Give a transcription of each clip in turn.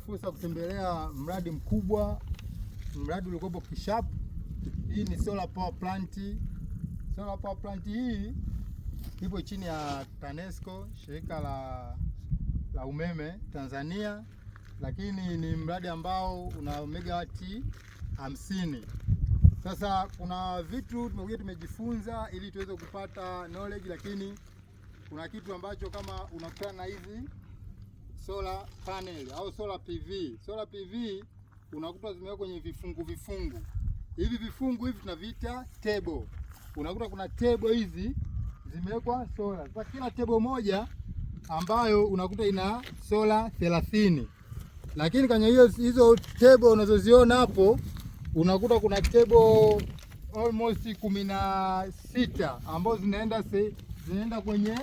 fursa kutembelea mradi mkubwa, mradi uliokuwa Kishap. Hii ni solar power plant. Solar power plant hii ipo chini ya TANESCO, shirika la umeme Tanzania, lakini ni mradi ambao una megawati 50. Sasa kuna vitu tumekuja tumejifunza ili tuweze kupata knowledge, lakini kuna kitu ambacho kama unakutana na hizi solar panel au solar PV. Solar PV unakuta zimewekwa kwenye vifungu. Hivi vifungu hivi tunaviita table. Unakuta kuna table hizi zimewekwa solar. Sasa kila table moja ambayo unakuta ina solar 30. Lakini kwenye hizo table unazoziona hapo unakuta kuna table almost 16 ambazo zinaenda kwenye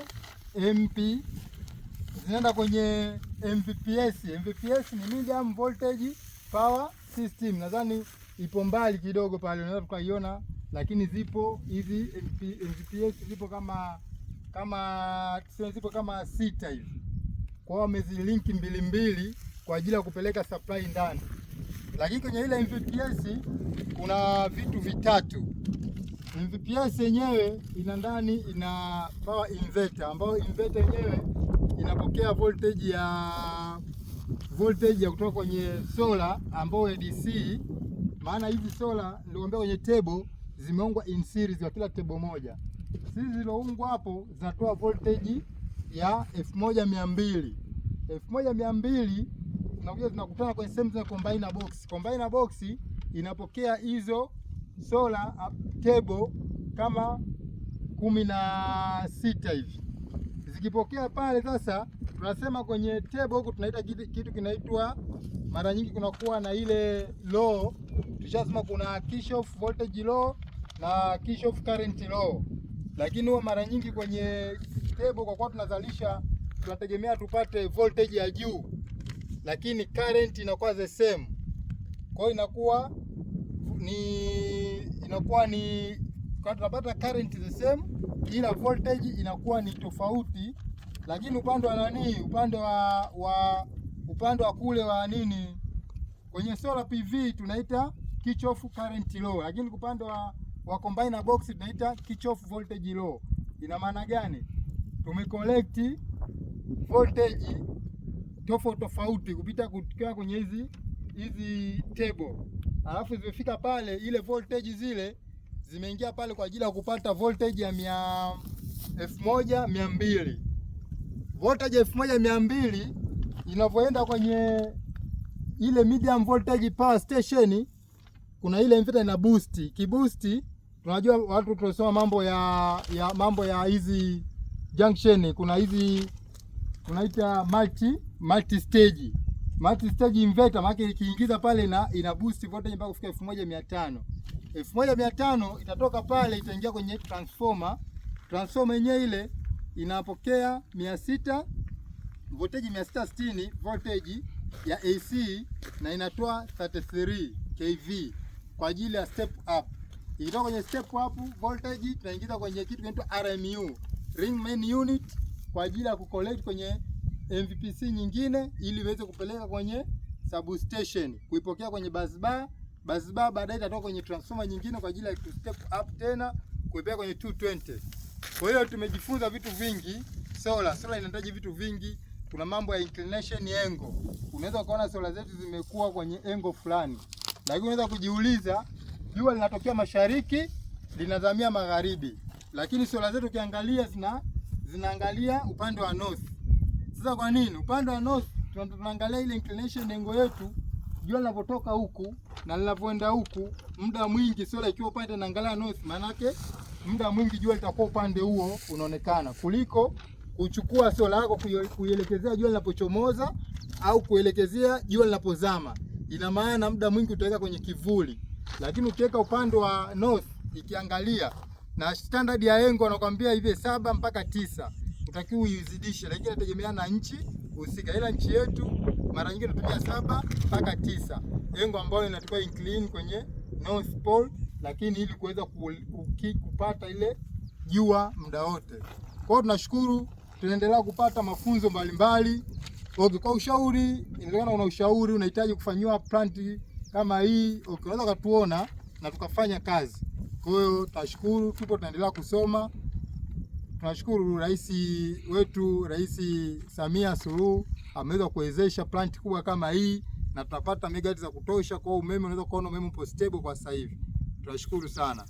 MVPS. MVPS ni medium voltage power system. Nadhani ipo mbali kidogo pale, unaweza tukaiona, lakini zipo hizi MVPS zipo kama 6 hivi. Kwa hiyo wamezilink mbili kwa ajili ya kupeleka supply ndani. Lakini kwenye ile MVPS kuna vitu vitatu. MVPS yenyewe ina ndani ina power inverter, ambayo inverter yenyewe inapokea voltage ya kutoka kwenye solar ambayo ya DC. Maana hizi solar nilikwambia kwenye table zimeungwa in series kwa kila table moja. Hizi ziloungwa hapo zinatoa voltage ya 1200. 1200 zinakuja zinakutana kwenye sehemu za combiner box. Combiner box inapokea hizo solar table kama 16 hivi. Zikipokea pale sasa, tunasema kwenye table huko tunaita kitu kinaitwa, mara nyingi kunakuwa na ile law. Tushasema kuna Kirchhoff voltage law na Kirchhoff current law. Lakini huwa mara nyingi kwenye table kwa kuwa tunazalisha, tunategemea tupate voltage ya juu, lakini current inakuwa the same. Kwa hiyo inakuwa ni kwa tunapata current the same, ila voltage inakuwa ni tofauti. Lakini upande wa kule wa nini kwenye solar PV tunaita Kirchhoff current law, lakini upande wa combiner box tunaita Kirchhoff voltage law. Ina maana gani? Tumecollect voltage tofauti kupita kutoka kwenye hizi table, alafu zimefika pale, ile voltage zile zimeingia pale kwa ajili ya kupata voltage ya 1200. Voltage 1200 inavyoenda kwenye ile medium voltage power station, kuna ile inverter ina boost. Kiboost, tunajua watu tunasoma mambo ya hizi junction, kuna hizi tunaita multi stage inverter. Maana ikiingiza pale ina boost voltage mpaka kufika 1500. 1500 itatoka pale itaingia kwenye transformer. Transformer yenyewe ile inapokea 600 voltage 660 voltage ya AC na inatoa 33 kV kwa ajili ya step up. Ikitoka kwenye step up voltage tunaingiza kwenye kitu kinaitwa RMU, ring main unit, kwa ajili ya kucollect kwenye MVPC nyingine ili iweze kupeleka kwenye substation, kuipokea kwenye bus bar. Bus bar baadaye itatoka kwenye transformer nyingine kwa ajili ya step up tena kuipeleka kwenye 220. Kwa hiyo tumejifunza vitu vingi. Solar inahitaji vitu vingi. Kuna mambo ya inclination angle. Unaweza ukaona solar zetu zimekuwa kwenye angle fulani, lakini unaweza kujiuliza, jua linatokea mashariki linazamia magharibi, lakini solar zetu ukiangalia zinaangalia upande wa north. Sasa kwa nini upande wa north? Tunaangalia ile inclination angle yetu, jua linapotoka huku na linapoenda huku, muda mwingi solar ikiwa upande inaangalia north, maana yake muda mwingi jua litakuwa upande huo unaonekana, kuliko kuchukua solar yako kuielekezea jua linapochomoza au kuelekezea jua linapozama. Ina maana muda mwingi utaweka kwenye kivuli. Lakini ukiweka upande wa north ikiangalia, na standard ya engo anakuambia hivi 7 mpaka 9, utakiwa uizidishe, lakini inategemea na nchi husika. Ila nchi yetu mara nyingi tunatumia 7 mpaka 9 engo ambayo inatakiwa incline kwenye north pole, lakini ili kuweza kupata ile jua muda wote. Kwa hiyo tunashukuru, tunaendelea kupata mafunzo mbalimbali. Okay, kwa ushauri, inawezekana una ushauri unahitaji kufanyiwa plant kama hii, okay, unaweza katuona na tukafanya kazi. Kwa hiyo tunashukuru, tupo tunaendelea kusoma. Tunashukuru rais wetu, Rais Samia Suluhu ameweza kuwezesha plant kubwa kama hii na tunapata megawati za kutosha. Kwa umeme unaweza kuona umeme upo stable kwa sasa hivi. Tunashukuru sana.